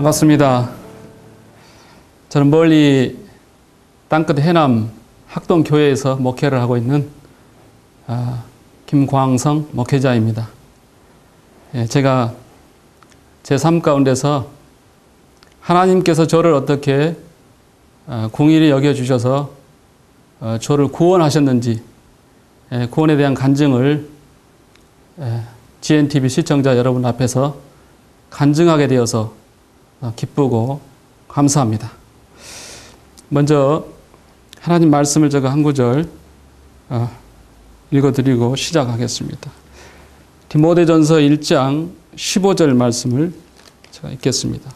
반갑습니다. 저는 멀리 땅끝 해남 학동교회에서 목회를 하고 있는 김광성 목회자입니다. 제가 제 삶 가운데서 하나님께서 저를 어떻게 공의를 여겨주셔서 저를 구원하셨는지 구원에 대한 간증을 GNTV 시청자 여러분 앞에서 간증하게 되어서 기쁘고 감사합니다. 먼저 하나님 말씀을 제가 한 구절 읽어드리고 시작하겠습니다. 디모데전서 1장 15절 말씀을 제가 읽겠습니다.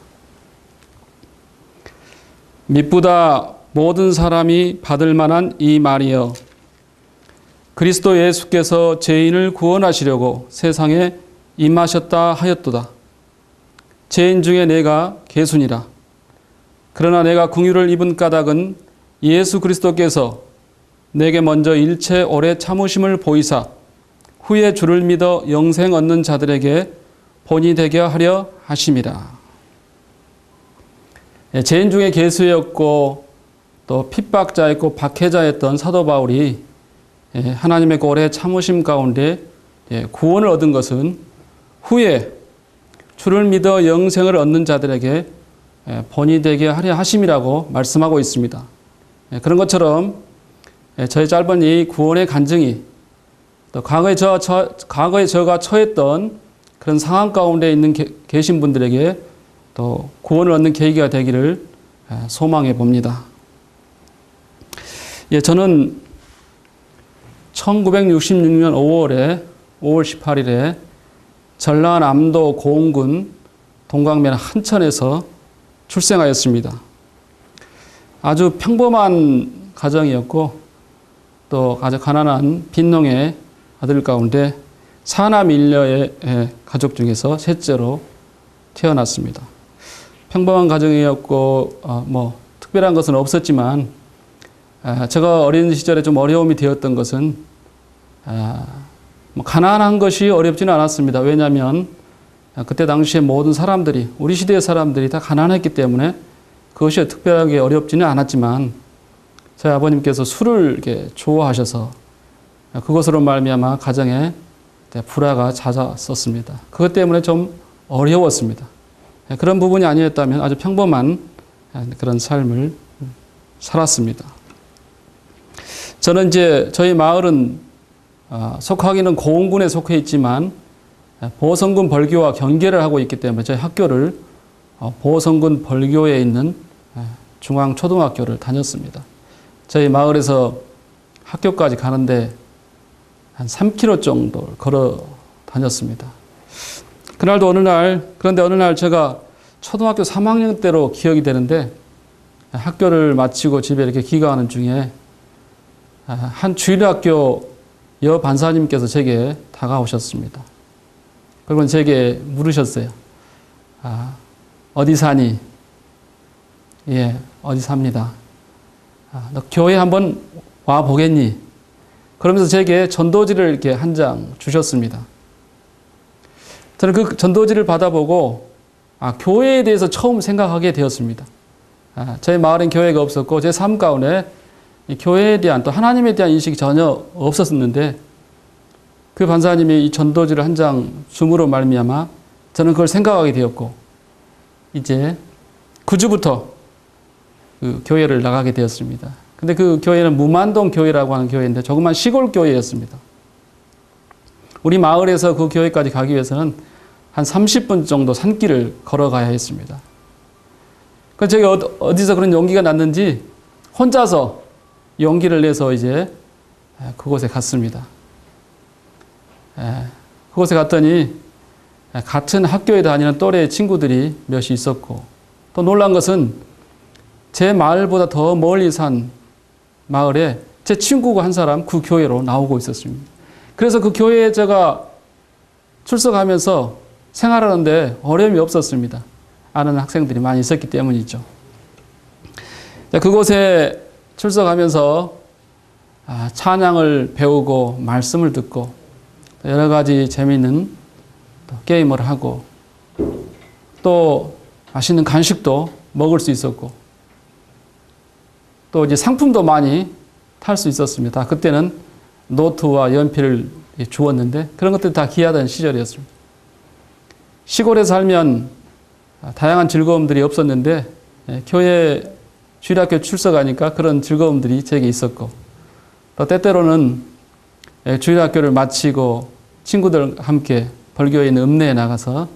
미쁘다 모든 사람이 받을 만한 이 말이여, 그리스도 예수께서 죄인을 구원하시려고 세상에 임하셨다 하였도다. 죄인 중에 내가 개순이라. 그러나 내가 긍휼을 입은 까닭은 예수 그리스도께서 내게 먼저 일체 오래 참으심을 보이사 후에 주를 믿어 영생 얻는 자들에게 본이 되게 하려 하심이라. 죄인 중에 개수였고 또 핍박자였고 박해자였던 사도 바울이 하나님의 오래 참으심 가운데 구원을 얻은 것은 후에 주를 믿어 영생을 얻는 자들에게 본이 되게 하려 하심이라고 말씀하고 있습니다. 그런 것처럼 저의 짧은 이 구원의 간증이 또 과거에 저가 처했던 그런 상황 가운데 있는 계신 분들에게 또 구원을 얻는 계기가 되기를 소망해 봅니다. 저는 1966년 5월 18일에 전라남도 고흥군 동광면 한천에서 출생하였습니다. 아주 평범한 가정이었고 또 아주 가난한 빈농의 아들 가운데 사남 일녀의 가족 중에서 셋째로 태어났습니다. 평범한 가정이었고 특별한 것은 없었지만 제가 어린 시절에 좀 어려움이 되었던 것은 가난한 것이 어렵지는 않았습니다. 왜냐하면 그때 당시에 모든 사람들이, 우리 시대의 사람들이 다 가난했기 때문에 그것이 특별하게 어렵지는 않았지만 저희 아버님께서 술을 이렇게 좋아하셔서 그것으로 말미암아 가정에 불화가 잦았었습니다. 그것 때문에 좀 어려웠습니다. 그런 부분이 아니었다면 아주 평범한 그런 삶을 살았습니다. 저는 이제 저희 마을은 속하기는 고흥군에 속해 있지만 보성군 벌교와 경계를 하고 있기 때문에 저희 학교를 보성군 벌교에 있는 중앙초등학교를 다녔습니다. 저희 마을에서 학교까지 가는데 한 3km 정도 걸어 다녔습니다. 그런데 어느 날 제가 초등학교 3학년 때로 기억이 되는데 학교를 마치고 집에 이렇게 귀가하는 중에 한 주일학교 여 반사님께서 제게 다가오셨습니다. 그리고 제게 물으셨어요. 어디 사니? 예, 어디 삽니다. 너 교회 한번 와 보겠니? 그러면서 제게 전도지를 이렇게 한 장 주셨습니다. 저는 그 전도지를 받아보고 교회에 대해서 처음 생각하게 되었습니다. 저희 마을엔 교회가 없었고 제 삶 가운데 이 교회에 대한 또 하나님에 대한 인식이 전혀 없었는데 그 반사님이 이 전도지를 한 장 줌으로 말미암아 저는 그걸 생각하게 되었고 이제 그 주부터 그 교회를 나가게 되었습니다. 근데 그 교회는 무만동 교회라고 하는 교회인데 조그만 시골 교회였습니다. 우리 마을에서 그 교회까지 가기 위해서는 한 30분 정도 산길을 걸어가야 했습니다. 그래서 제가 어디서 그런 용기가 났는지 혼자서 용기를 내서 이제 그곳에 갔습니다. 그곳에 갔더니 같은 학교에 다니는 또래 친구들이 몇이 있었고 또 놀란 것은 제 마을보다 더 멀리 산 마을에 제 친구가 한 사람 그 교회로 나오고 있었습니다. 그래서 그 교회에 제가 출석하면서 생활하는데 어려움이 없었습니다. 아는 학생들이 많이 있었기 때문이죠. 그곳에 출석하면서 찬양을 배우고 말씀을 듣고 여러 가지 재미있는 게임을 하고 또 맛있는 간식도 먹을 수 있었고 또 이제 상품도 많이 탈 수 있었습니다. 그때는 노트와 연필을 주었는데 그런 것들이 다 귀하던 시절이었습니다. 시골에 살면 다양한 즐거움들이 없었는데 교회 주일학교 출석하니까 그런 즐거움들이 제게 있었고 또 때때로는 주일학교를 마치고 친구들 함께 벌교에 있는 읍내에 나가서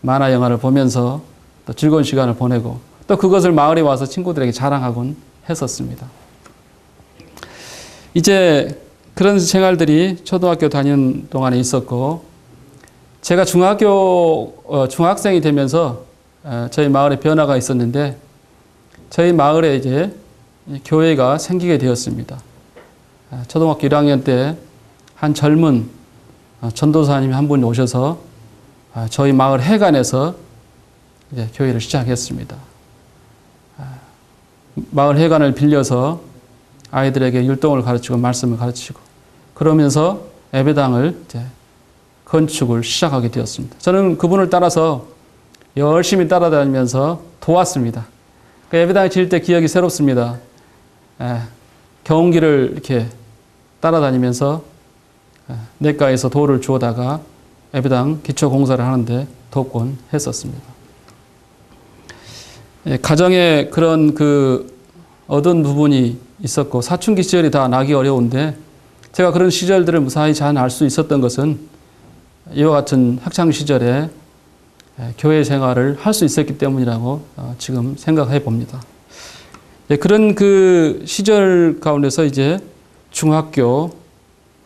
만화 영화를 보면서 또 즐거운 시간을 보내고 또 그것을 마을에 와서 친구들에게 자랑하곤 했었습니다. 이제 그런 생활들이 초등학교 다니는 동안에 있었고 제가 중학생이 되면서 저희 마을에 변화가 있었는데 저희 마을에 이제 교회가 생기게 되었습니다. 초등학교 1학년 때 한 젊은 전도사님이 한 분이 오셔서 저희 마을 회관에서 이제 교회를 시작했습니다. 마을 회관을 빌려서 아이들에게 율동을 가르치고 말씀을 가르치고 그러면서 예배당을 이제 건축을 시작하게 되었습니다. 저는 그분을 따라서 열심히 따라다니면서 도왔습니다. 그 예배당을 지을 때 기억이 새롭습니다. 경운기를 이렇게 따라다니면서 냇가에서 돌을 주워다가 예배당 기초 공사를 하는데 돕곤 했었습니다. 가정에 그런 그 얻은 부분이 있었고 사춘기 시절이 다 나기 어려운데 제가 그런 시절들을 무사히 잘 알 수 있었던 것은 이와 같은 학창 시절에 교회 생활을 할 수 있었기 때문이라고 지금 생각해 봅니다. 그런 그 시절 가운데서 이제 중학교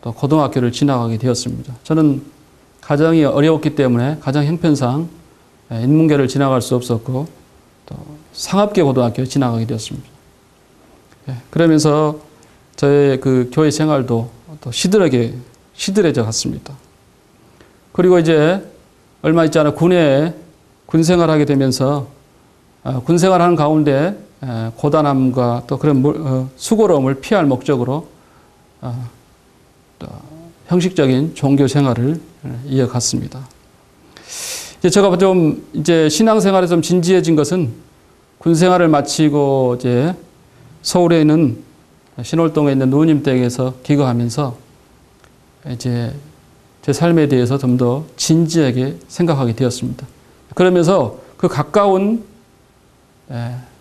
또 고등학교를 지나가게 되었습니다. 저는 가정이 어려웠기 때문에 가정 형편상 인문계를 지나갈 수 없었고 또 상업계 고등학교에 지나가게 되었습니다. 그러면서 저의 그 교회 생활도 또 시들해져 갔습니다. 그리고 이제 얼마 있지 않아 군에 군 생활하게 되면서 군 생활하는 가운데 고단함과 또 그런 수고로움을 피할 목적으로 또 형식적인 종교 생활을 이어갔습니다. 이제 제가 좀 이제 신앙생활에 좀 진지해진 것은 군 생활을 마치고 이제 서울에 있는 신월동에 있는 누님 댁에서 기거하면서 이제 제 삶에 대해서 좀 더 진지하게 생각하게 되었습니다. 그러면서 그 가까운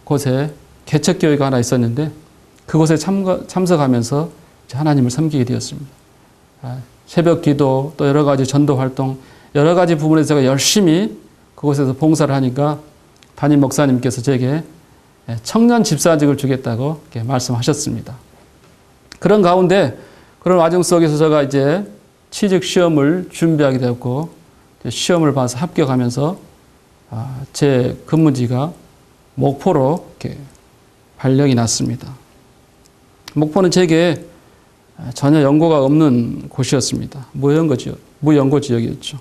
곳에 개척교회가 하나 있었는데 그곳에 참석하면서 하나님을 섬기게 되었습니다. 새벽 기도 또 여러 가지 전도 활동 여러 가지 부분에서 제가 열심히 그곳에서 봉사를 하니까 담임 목사님께서 제게 청년 집사직을 주겠다고 이렇게 말씀하셨습니다. 그런 가운데 그런 와중 속에서 제가 이제 취직 시험을 준비하게 되었고 시험을 봐서 합격하면서 제 근무지가 목포로 이렇게 발령이 났습니다. 목포는 제게 전혀 연고가 없는 곳이었습니다. 무연고 지역이었죠.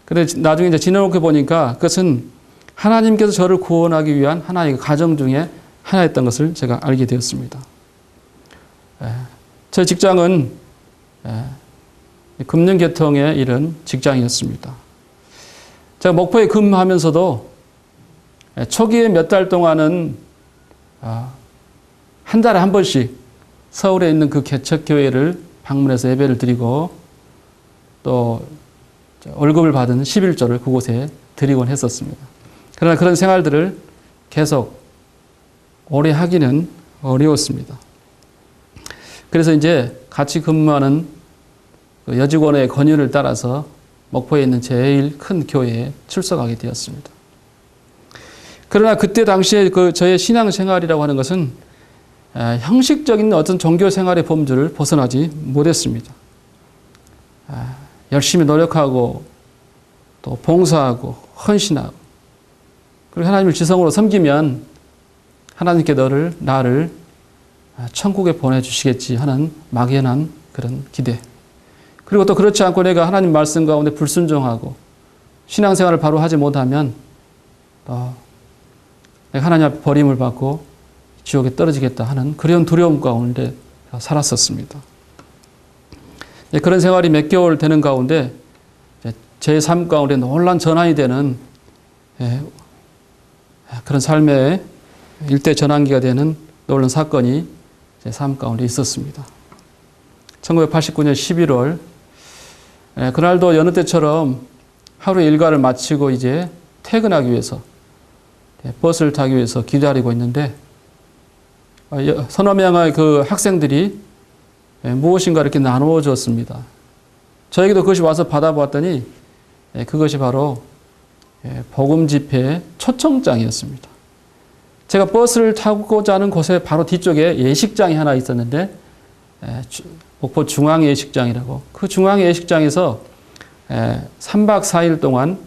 그런데 나중에 이제 지나놓고 보니까 그것은 하나님께서 저를 구원하기 위한 하나의 가정 중에 하나였던 것을 제가 알게 되었습니다. 제 직장은 금융계통에 이른 직장이었습니다. 제가 목포에 근무하면서도 초기에 몇 달 동안은 한 달에 한 번씩 서울에 있는 그 개척교회를 방문해서 예배를 드리고 또 월급을 받은 11조를 그곳에 드리곤 했었습니다. 그러나 그런 생활들을 계속 오래 하기는 어려웠습니다. 그래서 이제 같이 근무하는 그 여직원의 권유를 따라서 목포에 있는 제일 큰 교회에 출석하게 되었습니다. 그러나 그때 당시에 그 저의 신앙생활이라고 하는 것은 형식적인 어떤 종교 생활의 범주를 벗어나지 못했습니다. 열심히 노력하고 또 봉사하고 헌신하고 그리고 하나님을 지성으로 섬기면 하나님께 나를 천국에 보내주시겠지 하는 막연한 그런 기대. 그리고 또 그렇지 않고 내가 하나님 말씀 가운데 불순종하고 신앙생활을 바로 하지 못하면 내가 하나님 앞에 버림을 받고 지옥에 떨어지겠다 하는 그런 두려움 가운데 살았었습니다. 그런 생활이 몇 개월 되는 가운데 제 삶 가운데 놀란 전환이 되는 그런 삶의 일대 전환기가 되는 놀라운 사건이 제 삶 가운데 있었습니다. 1989년 11월 그날도 여느 때처럼 하루 일과를 마치고 이제 퇴근하기 위해서 버스를 타기 위해서 기다리고 있는데 서너 명의 그 학생들이 무엇인가 이렇게 나누어 줬습니다. 저에게도 그것이 와서 받아보았더니 그것이 바로 복음 집회 초청장이었습니다. 제가 버스를 타고자 하는 곳에 바로 뒤쪽에 예식장이 하나 있었는데 목포 중앙예식장이라고, 그 중앙예식장에서 3박 4일 동안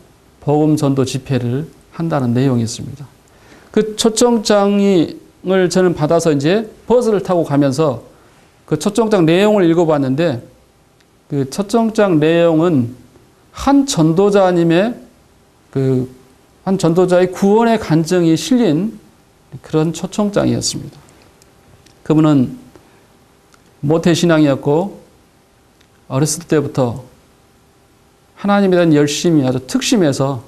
복음 전도 집회를 한다는 내용이 있습니다. 그 초청장을 저는 받아서 이제 버스를 타고 가면서 그 초청장 내용을 읽어봤는데, 그 초청장 내용은 한 전도자님의 한 전도자의 구원의 간증이 실린 그런 초청장이었습니다. 그분은 모태신앙이었고 어렸을 때부터 하나님에 대한 열심이 아주 특심해서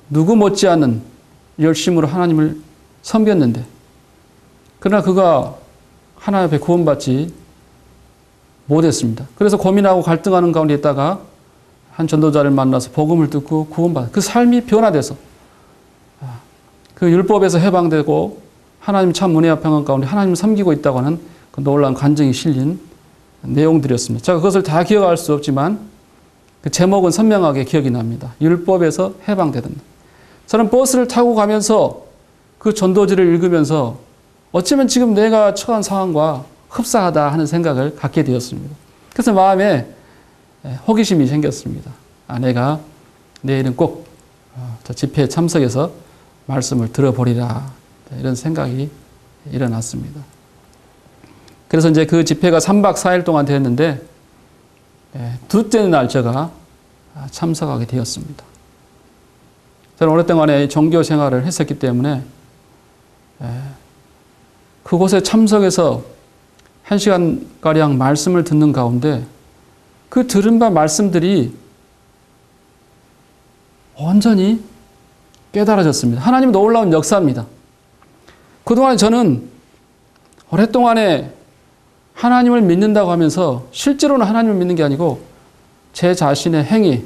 누구 못지않은 열심으로 하나님을 섬겼는데, 그러나 그가 하나님 앞에 구원받지 못했습니다. 그래서 고민하고 갈등하는 가운데 있다가 한 전도자를 만나서 복음을 듣고 구원받아 그 삶이 변화돼서 그 율법에서 해방되고 하나님 참 은혜 평안 가운데 하나님을 섬기고 있다고 하는 그 놀라운 간증이 실린 내용들이었습니다. 제가 그것을 다 기억할 수 없지만 그 제목은 선명하게 기억이 납니다. 율법에서 해방되던. 저는 버스를 타고 가면서 그 전도지를 읽으면서 어쩌면 지금 내가 처한 상황과 흡사하다 하는 생각을 갖게 되었습니다. 그래서 마음에 호기심이 생겼습니다. 내가 내일은 꼭 저 집회에 참석해서 말씀을 들어보리라, 이런 생각이 일어났습니다. 그래서 이제 그 집회가 3박 4일 동안 되었는데 둘째 날 제가 참석하게 되었습니다. 저는 오랫동안에 종교 생활을 했었기 때문에 그곳에 참석해서 1시간가량 말씀을 듣는 가운데 그 들은 바 말씀들이 온전히 깨달아졌습니다. 하나님 놀라운 역사입니다. 그동안 저는 오랫동안에 하나님을 믿는다고 하면서 실제로는 하나님을 믿는 게 아니고 제 자신의 행위,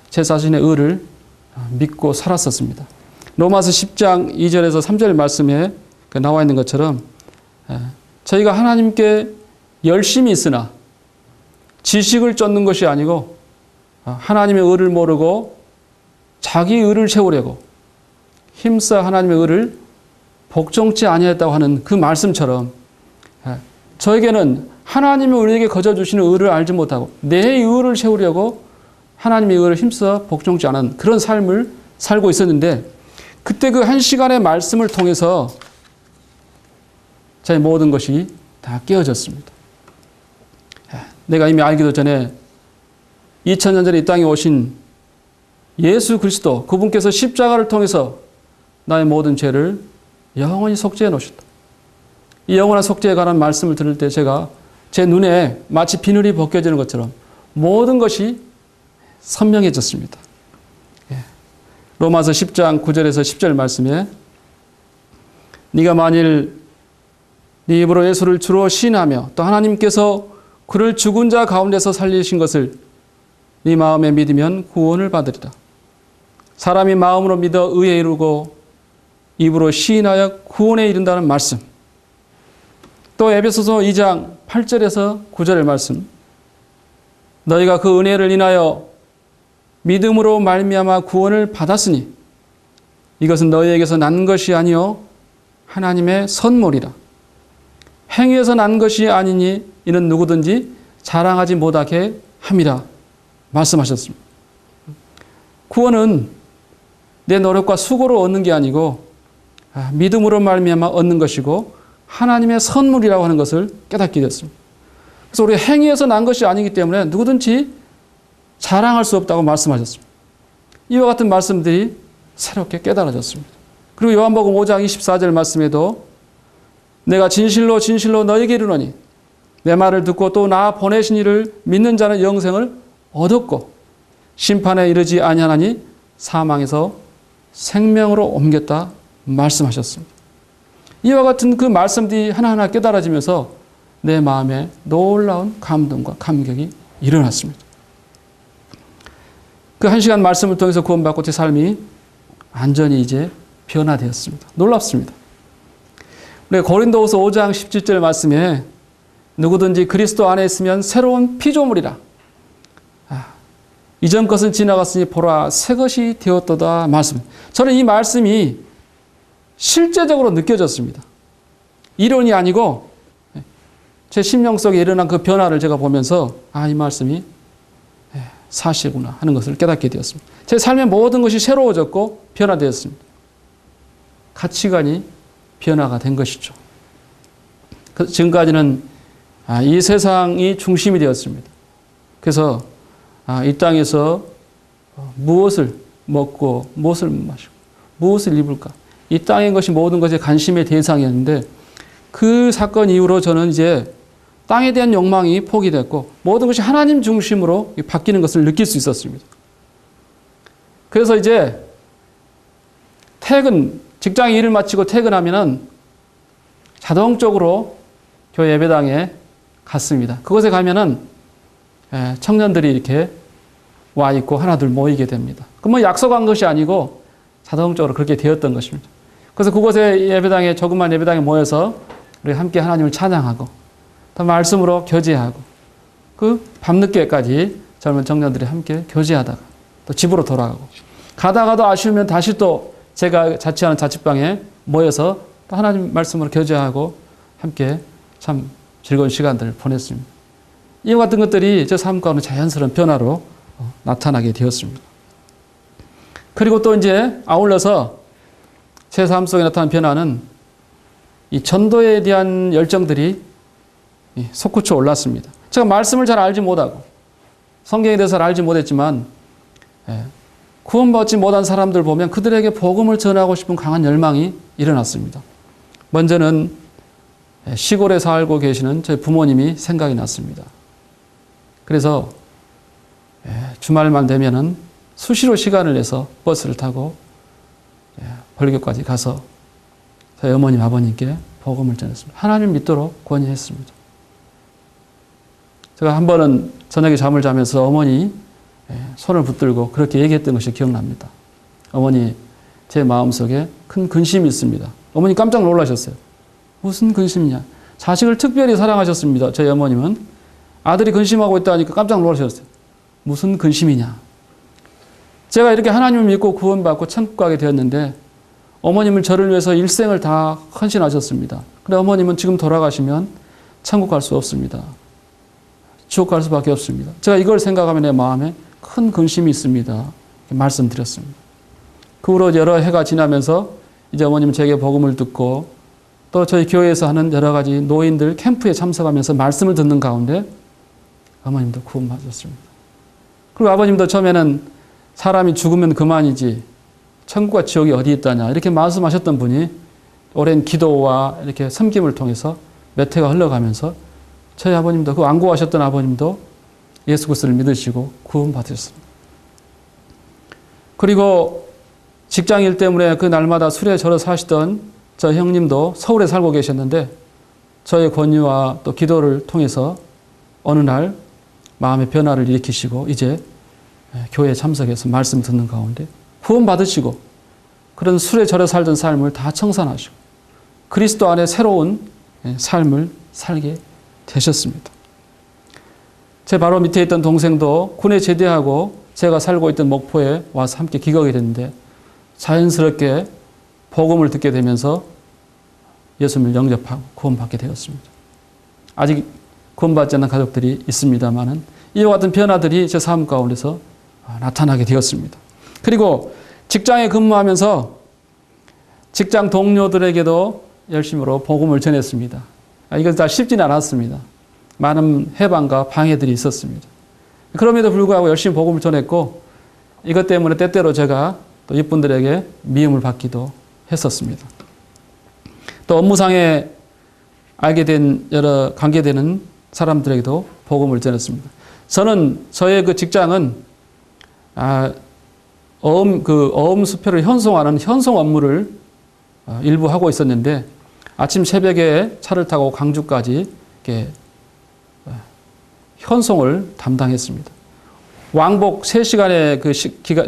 제 자신의 의를 믿고 살았었습니다. 로마서 10장 2절에서 3절 말씀에 나와 있는 것처럼 저희가 하나님께 열심이 있으나 지식을 쫓는 것이 아니고 하나님의 의를 모르고 자기 의를 세우려고 힘써 하나님의 의를 복종치 아니했다고 하는 그 말씀처럼 저에게는 하나님이 우리에게 거저 주시는 의를 알지 못하고 내 의를 세우려고 하나님의 의를 힘써 복종치 않은 그런 삶을 살고 있었는데, 그때 그 1시간의 말씀을 통해서 제 모든 것이 다 깨어졌습니다. 내가 이미 알기도 전에 2000년 전에 이 땅에 오신 예수 그리스도, 그분께서 십자가를 통해서 나의 모든 죄를 영원히 속죄해 놓으셨다. 이 영원한 속죄에 관한 말씀을 들을 때 제가 제 눈에 마치 비늘이 벗겨지는 것처럼 모든 것이 선명해졌습니다. 로마서 10장 9절에서 10절 말씀에 네가 만일 네 입으로 예수를 주로 시인하며 또 하나님께서 그를 죽은 자 가운데서 살리신 것을 네 마음에 믿으면 구원을 받으리라. 사람이 마음으로 믿어 의에 이르고 입으로 시인하여 구원에 이른다는 말씀. 또 에베소서 2장 8절에서 9절의 말씀. 너희가 그 은혜를 인하여 믿음으로 말미암아 구원을 받았으니 이것은 너희에게서 난 것이 아니요 하나님의 선물이라. 행위에서 난 것이 아니니 이는 누구든지 자랑하지 못하게 함이라 말씀하셨습니다. 구원은 내 노력과 수고로 얻는 게 아니고 믿음으로 말미암아 얻는 것이고 하나님의 선물이라고 하는 것을 깨닫게 됐습니다. 그래서 우리 행위에서 난 것이 아니기 때문에 누구든지 자랑할 수 없다고 말씀하셨습니다. 이와 같은 말씀들이 새롭게 깨달아졌습니다. 그리고 요한복음 5장 24절 말씀에도 내가 진실로 진실로 너에게 이르노니 내 말을 듣고 또 나 보내신 이를 믿는 자는 영생을 얻었고 심판에 이르지 아니하나니 사망에서 생명으로 옮겼다 말씀하셨습니다. 이와 같은 그 말씀들이 하나하나 깨달아지면서 내 마음에 놀라운 감동과 감격이 일어났습니다. 그 1시간 말씀을 통해서 구원받고 제 삶이 완전히 이제 변화되었습니다. 놀랍습니다. 우리 고린도후서 5장 17절 말씀에 누구든지 그리스도 안에 있으면 새로운 피조물이라. 이전 것은 지나갔으니 보라 새 것이 되었도다 말씀. 저는 이 말씀이 실제적으로 느껴졌습니다. 이론이 아니고 제 심령 속에 일어난 그 변화를 제가 보면서 이 말씀이 사실구나 하는 것을 깨닫게 되었습니다. 제 삶의 모든 것이 새로워졌고 변화되었습니다. 가치관이 변화가 된 것이죠. 지금까지는 이 세상이 중심이 되었습니다. 그래서 이 땅에서 무엇을 먹고 무엇을 마시고 무엇을 입을까, 이 땅의 것이 모든 것의 관심의 대상이었는데 그 사건 이후로 저는 이제 땅에 대한 욕망이 포기됐고 모든 것이 하나님 중심으로 바뀌는 것을 느낄 수 있었습니다. 그래서 이제 직장 일을 마치고 퇴근하면은 자동적으로 교회 예배당에 갔습니다. 그곳에 가면은 청년들이 이렇게 와 있고 하나둘 모이게 됩니다. 그럼 약속한 것이 아니고 자동적으로 그렇게 되었던 것입니다. 그래서 그곳에 예배당에, 조그만 예배당에 모여서 우리 함께 하나님을 찬양하고 또 말씀으로 교제하고 그 밤늦게까지 젊은 청년들이 함께 교제하다가 또 집으로 돌아가고 가다가도 아쉬우면 다시 또 제가 자취하는 자취방에 모여서 또 하나님 말씀으로 교제하고 함께 참 즐거운 시간들을 보냈습니다. 이와 같은 것들이 제 삶 가운데 자연스러운 변화로 나타나게 되었습니다. 그리고 또 이제 아울러서 제 삶 속에 나타난 변화는 이 전도에 대한 열정들이 솟구쳐 올랐습니다. 제가 말씀을 잘 알지 못하고 성경에 대해서 잘 알지 못했지만 구원받지 못한 사람들 보면 그들에게 복음을 전하고 싶은 강한 열망이 일어났습니다. 먼저는 시골에 살고 계시는 저희 부모님이 생각이 났습니다. 그래서 주말만 되면은 수시로 시간을 내서 버스를 타고 벌교까지 가서 저희 어머님, 아버님께 복음을 전했습니다. 하나님 믿도록 권유했습니다. 제가 한 번은 저녁에 잠을 자면서 어머니 손을 붙들고 그렇게 얘기했던 것이 기억납니다. 어머니, 제 마음속에 큰 근심이 있습니다. 어머니 깜짝 놀라셨어요. 무슨 근심이냐? 자식을 특별히 사랑하셨습니다. 저희 어머님은 아들이 근심하고 있다니까 깜짝 놀라셨어요. 무슨 근심이냐? 제가 이렇게 하나님을 믿고 구원받고 천국 가게 되었는데 어머님은 저를 위해서 일생을 다 헌신하셨습니다. 그런데 어머님은 지금 돌아가시면 천국 갈 수 없습니다. 지옥 갈 수밖에 없습니다. 제가 이걸 생각하면 내 마음에 큰 근심이 있습니다. 말씀드렸습니다. 그 후로 여러 해가 지나면서 이제 어머님은 제게 복음을 듣고 또 저희 교회에서 하는 여러 가지 노인들 캠프에 참석하면서 말씀을 듣는 가운데 어머님도 구원받았습니다. 그리고 아버님도 처음에는 사람이 죽으면 그만이지 천국과 지옥이 어디 있다냐 이렇게 말씀하셨던 분이 오랜 기도와 이렇게 섬김을 통해서 몇 해가 흘러가면서 저희 아버님도, 그 완고하셨던 아버님도 예수 그리스도를 믿으시고 구원받으셨습니다. 그리고 직장일 때문에 그 날마다 술에 절어 사시던 저 형님도 서울에 살고 계셨는데 저의 권유와 또 기도를 통해서 어느 날 마음의 변화를 일으키시고 이제 교회에 참석해서 말씀 듣는 가운데 구원받으시고 그런 술에 절어 살던 삶을 다 청산하시고 그리스도 안에 새로운 삶을 살게 되셨습니다. 제 바로 밑에 있던 동생도 군에 제대하고 제가 살고 있던 목포에 와서 함께 기거하게 됐는데 자연스럽게 복음을 듣게 되면서 예수님을 영접하고 구원받게 되었습니다. 아직 구원받지 않은 가족들이 있습니다만은 이와 같은 변화들이 제 삶 가운데서 나타나게 되었습니다. 그리고 직장에 근무하면서 직장 동료들에게도 열심으로 복음을 전했습니다. 이건 다 쉽지는 않았습니다. 많은 해방과 방해들이 있었습니다. 그럼에도 불구하고 열심히 복음을 전했고 이것 때문에 때때로 제가 또 이분들에게 미움을 받기도 했었습니다. 또 업무상에 알게 된 여러 관계되는 사람들에게도 복음을 전했습니다. 저는 저의 그 직장은 어음 수표를 현송하는 현송 업무를 일부 하고 있었는데 아침 새벽에 차를 타고 광주까지 이렇게 현송을 담당했습니다. 왕복 3시간의 그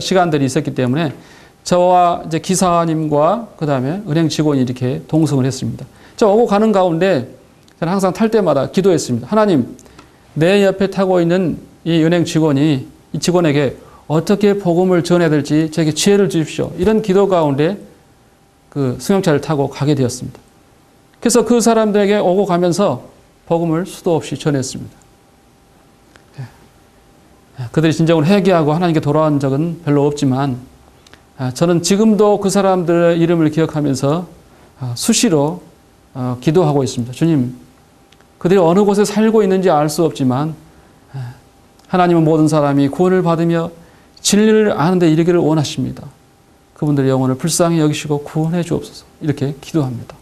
시간들이 있었기 때문에 저와 이제 기사님과 그 다음에 은행 직원이 이렇게 동승을 했습니다. 저 오고 가는 가운데 저는 항상 탈 때마다 기도했습니다. 하나님, 내 옆에 타고 있는 이 은행 직원이 이 직원에게 어떻게 복음을 전해야 될지 제게 지혜를 주십시오. 이런 기도 가운데 그 승용차를 타고 가게 되었습니다. 그래서 그 사람들에게 오고 가면서 복음을 수도 없이 전했습니다. 그들이 진정으로 회개하고 하나님께 돌아온 적은 별로 없지만 저는 지금도 그 사람들의 이름을 기억하면서 수시로 기도하고 있습니다. 주님, 그들이 어느 곳에 살고 있는지 알 수 없지만 하나님은 모든 사람이 구원을 받으며 진리를 아는 데 이르기를 원하십니다. 그분들의 영혼을 불쌍히 여기시고 구원해 주옵소서. 이렇게 기도합니다.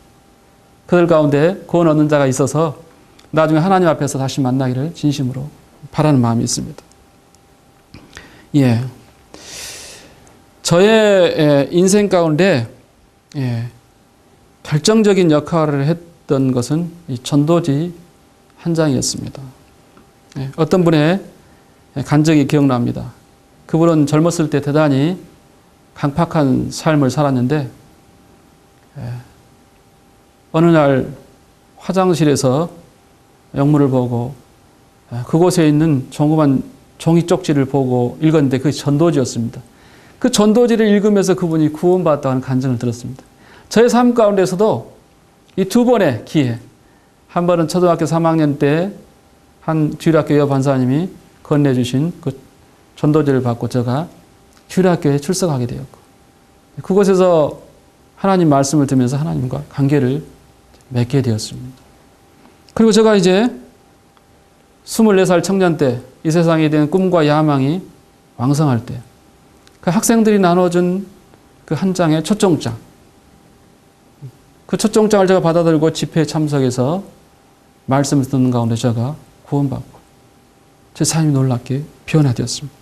그들 가운데 구원 얻는 자가 있어서 나중에 하나님 앞에서 다시 만나기를 진심으로 바라는 마음이 있습니다. 예. 저의 인생 가운데 결정적인 역할을 했던 것은 이 전도지 한 장이었습니다. 어떤 분의 간증이 기억납니다. 그분은 젊었을 때 대단히 강팍한 삶을 살았는데 어느 날 화장실에서 영문을 보고 그곳에 있는 조그만 종이 쪽지를 보고 읽었는데 그게 전도지였습니다. 그 전도지를 읽으면서 그분이 구원받았다는 간증을 들었습니다. 저의 삶 가운데서도 이 2번의 기회, 한 번은 초등학교 3학년 때 한 주일학교 여반사님이 건네주신 그 전도지를 받고 제가 주일학교에 출석하게 되었고 그곳에서 하나님 말씀을 들으면서 하나님과 관계를 맺게 되었습니다. 그리고 제가 이제 24살 청년 때 이 세상에 대한 꿈과 야망이 왕성할 때 그 학생들이 나눠준 그 한 장의 초청장, 그 초청장을 제가 받아들고 집회에 참석해서 말씀을 듣는 가운데 제가 구원받고 제 삶이 놀랍게 변화되었습니다.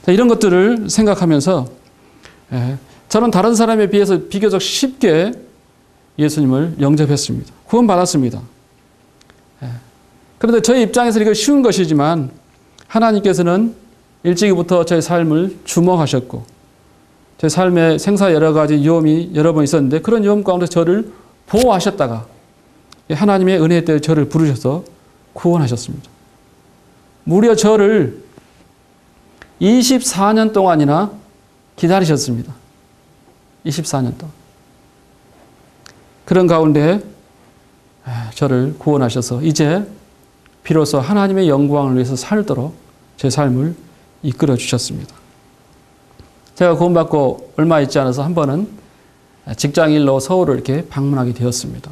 이런 것들을 생각하면서 저는 다른 사람에 비해서 비교적 쉽게 예수님을 영접했습니다. 구원받았습니다. 그런데 저의 입장에서 이거 쉬운 것이지만 하나님께서는 일찍이부터 저의 삶을 주목하셨고 제 삶의 생사 여러 가지 위험이 여러 번 있었는데 그런 위험 가운데 저를 보호하셨다가 하나님의 은혜 때문에 저를 부르셔서 구원하셨습니다. 무려 저를 24년 동안이나 기다리셨습니다. 24년 동안. 그런 가운데 저를 구원하셔서 이제 비로소 하나님의 영광을 위해서 살도록 제 삶을 이끌어 주셨습니다. 제가 구원받고 얼마 있지 않아서 한 번은 직장일로 서울을 이렇게 방문하게 되었습니다.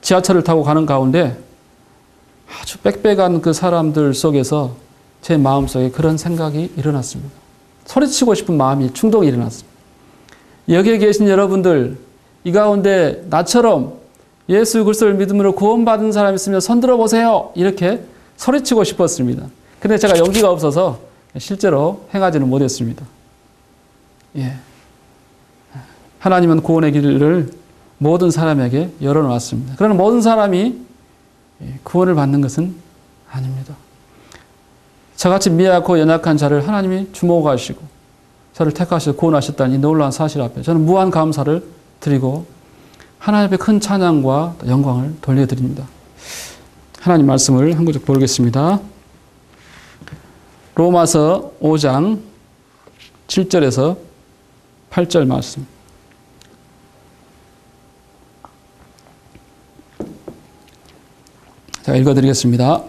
지하철을 타고 가는 가운데 아주 빽빽한 그 사람들 속에서 제 마음속에 그런 생각이 일어났습니다. 소리치고 싶은 마음이 충동이 일어났습니다. 여기에 계신 여러분들, 이 가운데 나처럼 예수 그리스도를 믿음으로 구원받은 사람이 있으면 손들어 보세요. 이렇게 소리치고 싶었습니다. 근데 제가 용기가 없어서 실제로 행하지는 못했습니다. 예. 하나님은 구원의 길을 모든 사람에게 열어놓았습니다. 그러나 모든 사람이 구원을 받는 것은 아닙니다. 저같이 미약하고 연약한 자를 하나님이 주목하시고 저를 택하셔서 구원하셨다는 이 놀라운 사실 앞에 저는 무한 감사를 드리고 하나님 앞에 큰 찬양과 영광을 돌려드립니다. 하나님 말씀을 한 구절 보겠습니다. 로마서 5장 7절에서 8절 말씀. 제가 읽어드리겠습니다.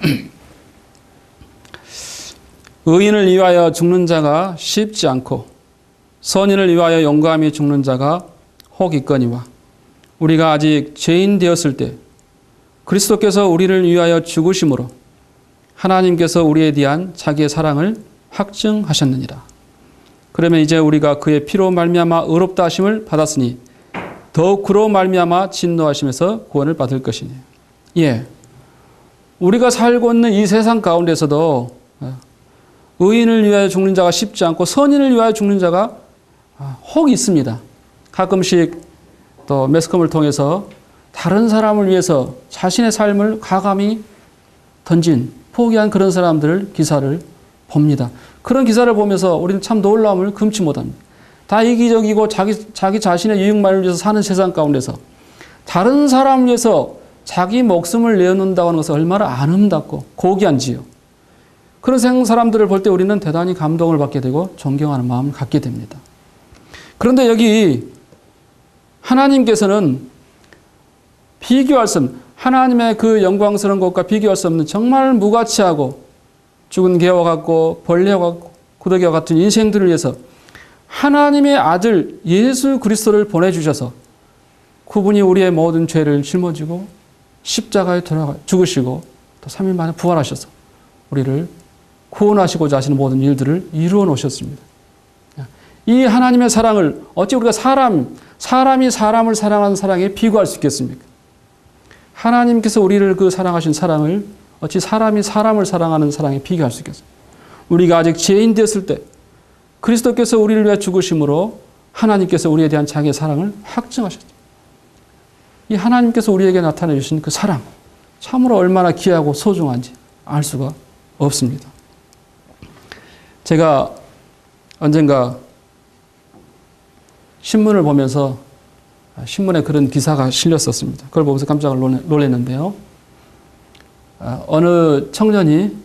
의인을 위하여 죽는 자가 쉽지 않고 선인을 위하여 용감히 죽는 자가 혹 있거니와 우리가 아직 죄인 되었을 때 그리스도께서 우리를 위하여 죽으심으로 하나님께서 우리에 대한 자기의 사랑을 확증하셨느니라. 그러면 이제 우리가 그의 피로 말미암아 의롭다 하심을 받았으니 더욱 그로 말미암아 진노하심에서 구원을 받을 것이니. 예, 우리가 살고 있는 이 세상 가운데서도 의인을 위하여 죽는 자가 쉽지 않고 선인을 위하여 죽는 자가 혹 있습니다. 가끔씩 또 매스컴을 통해서 다른 사람을 위해서 자신의 삶을 과감히 던진, 포기한 그런 사람들 기사를 봅니다. 그런 기사를 보면서 우리는 참 놀라움을 금치 못합니다. 다 이기적이고 자기 자신의 유익만을 위해서 사는 세상 가운데서 다른 사람을 위해서 자기 목숨을 내놓는다고 하는 것은 얼마나 아름답고 고귀한지요. 그런 사람들을 볼 때 우리는 대단히 감동을 받게 되고 존경하는 마음을 갖게 됩니다. 그런데 여기 하나님께서는 비교할 수 없는, 하나님의 그 영광스러운 것과 비교할 수 없는 정말 무가치하고 죽은 개와 같고 벌레와 같고 구더기와 같은 인생들을 위해서 하나님의 아들 예수 그리스도를 보내주셔서 그분이 우리의 모든 죄를 짊어지고 십자가에 돌아가 죽으시고 또 3일 만에 부활하셔서 우리를 구원하시고자 하시는 모든 일들을 이루어 놓으셨습니다. 이 하나님의 사랑을 어찌 우리가 사람이 사람을 사랑하는 사랑에 비교할 수 있겠습니까? 하나님께서 우리를 그 사랑하신 사랑을 어찌 사람이 사람을 사랑하는 사랑에 비교할 수 있겠습니까? 우리가 아직 죄인 되었을 때 그리스도께서 우리를 위해 죽으심으로 하나님께서 우리에 대한 자기의 사랑을 확증하셨죠. 이 하나님께서 우리에게 나타내 주신 그 사랑, 참으로 얼마나 귀하고 소중한지 알 수가 없습니다. 제가 언젠가 신문을 보면서 신문에 그런 기사가 실렸었습니다. 그걸 보면서 깜짝 놀랐는데요. 어느 청년이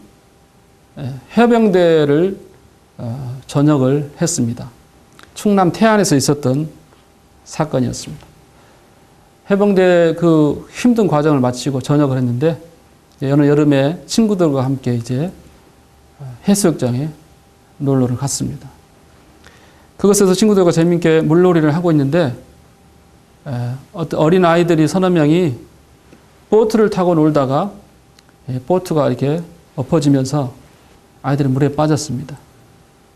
해병대를 전역을 했습니다. 충남 태안에서 있었던 사건이었습니다. 해병대 그 힘든 과정을 마치고 전역을 했는데 어느 여름에 친구들과 함께 이제 해수욕장에 놀러를 갔습니다. 그곳에서 친구들과 재미있게 물놀이를 하고 있는데 어린 아이들이 서너 명이 보트를 타고 놀다가 보트가 이렇게 엎어지면서 아이들이 물에 빠졌습니다.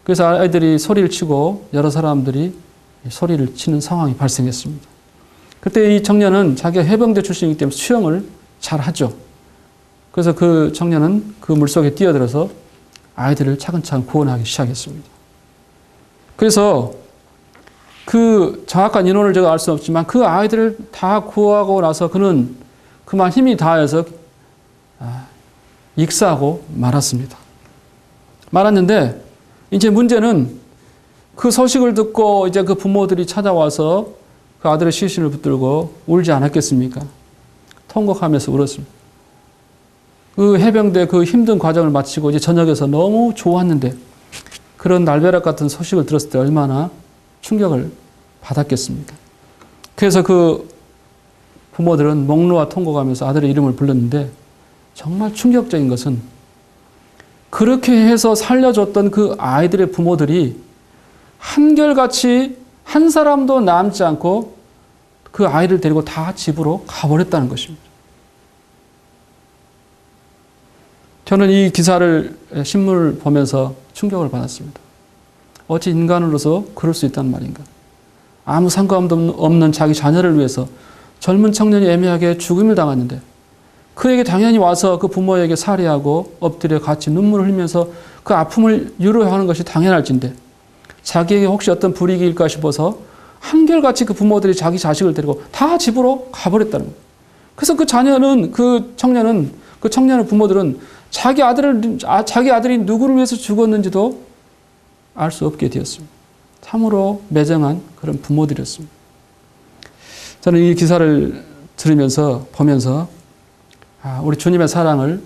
그래서 아이들이 소리를 치고 여러 사람들이 소리를 치는 상황이 발생했습니다. 그때 이 청년은 자기가 해병대 출신이기 때문에 수영을 잘 하죠. 그래서 그 청년은 그 물속에 뛰어들어서 아이들을 차근차근 구원하기 시작했습니다. 그래서 그 정확한 인원을 제가 알 수 없지만 그 아이들을 다 구하고 나서 그는 그만 힘이 다해서 익사하고 말았는데 이제 문제는 그 소식을 듣고 이제 그 부모들이 찾아와서 그 아들의 시신을 붙들고 울지 않았겠습니까? 통곡하면서 울었습니다. 그 해병대 그 힘든 과정을 마치고 이제 저녁에서 너무 좋았는데 그런 날벼락 같은 소식을 들었을 때 얼마나 충격을 받았겠습니까? 그래서 그 부모들은 목 놓아 통곡하면서 아들의 이름을 불렀는데 정말 충격적인 것은 그렇게 해서 살려줬던 그 아이들의 부모들이 한결같이 한 사람도 남지 않고 그 아이를 데리고 다 집으로 가버렸다는 것입니다. 저는 이 기사를 신문을 보면서 충격을 받았습니다. 어찌 인간으로서 그럴 수 있단 말인가. 아무 상관도 없는 자기 자녀를 위해서 젊은 청년이 애매하게 죽음을 당했는데 그에게 당연히 와서 그 부모에게 살해하고 엎드려 같이 눈물을 흘리면서 그 아픔을 위로하는 것이 당연할진데 자기에게 혹시 어떤 불이익이 일까 싶어서 한결같이 그 부모들이 자기 자식을 데리고 다 집으로 가버렸다는 거예요. 그래서 그 청년의 부모들은 자기 아들이 누구를 위해서 죽었는지도 알 수 없게 되었습니다. 참으로 매정한 그런 부모들이었습니다. 저는 이 기사를 보면서 우리 주님의 사랑을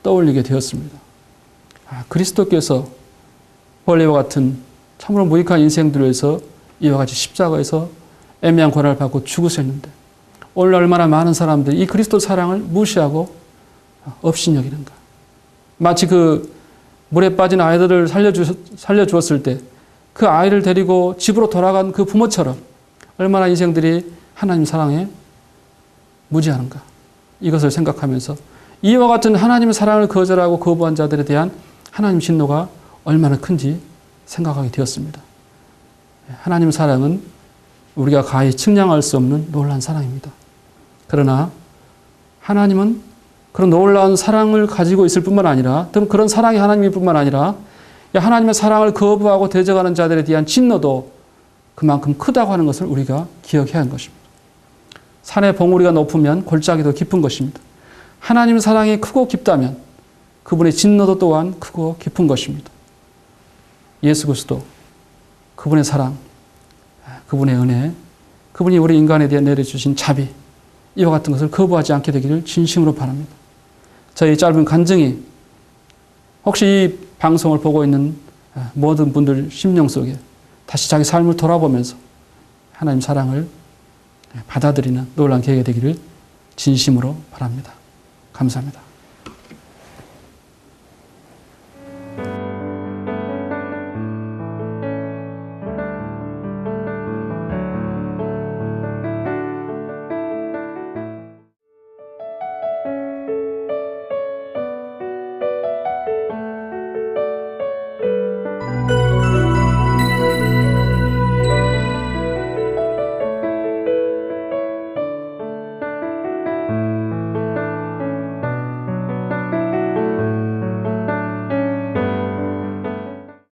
떠올리게 되었습니다. 그리스도께서 벌레와 같은 참으로 무익한 인생들을 위해서 이와 같이 십자가에서 애매한 고난을 받고 죽으셨는데 오늘 얼마나 많은 사람들이 이 그리스도 사랑을 무시하고 업신여기는가. 마치 그 물에 빠진 아이들을 살려주었을 때 그 아이를 데리고 집으로 돌아간 그 부모처럼 얼마나 인생들이 하나님 사랑에 무지하는가. 이것을 생각하면서 이와 같은 하나님의 사랑을 거절하고 거부한 자들에 대한 하나님 진노가 얼마나 큰지 생각하게 되었습니다. 하나님의 사랑은 우리가 가히 측량할 수 없는 놀라운 사랑입니다. 그러나 하나님은 그런 놀라운 사랑을 가지고 있을 뿐만 아니라 그런 사랑이 하나님일 뿐만 아니라 하나님의 사랑을 거부하고 대적하는 자들에 대한 진노도 그만큼 크다고 하는 것을 우리가 기억해야 하는 것입니다. 산의 봉우리가 높으면 골짜기도 깊은 것입니다. 하나님의 사랑이 크고 깊다면 그분의 진노도 또한 크고 깊은 것입니다. 예수 그리스도, 그분의 사랑, 그분의 은혜, 그분이 우리 인간에 대해 내려주신 자비, 이와 같은 것을 거부하지 않게 되기를 진심으로 바랍니다. 저희 짧은 간증이 혹시 이 방송을 보고 있는 모든 분들 심령 속에 다시 자기 삶을 돌아보면서 하나님 사랑을 받아들이는 놀라운 계기가 되기를 진심으로 바랍니다. 감사합니다.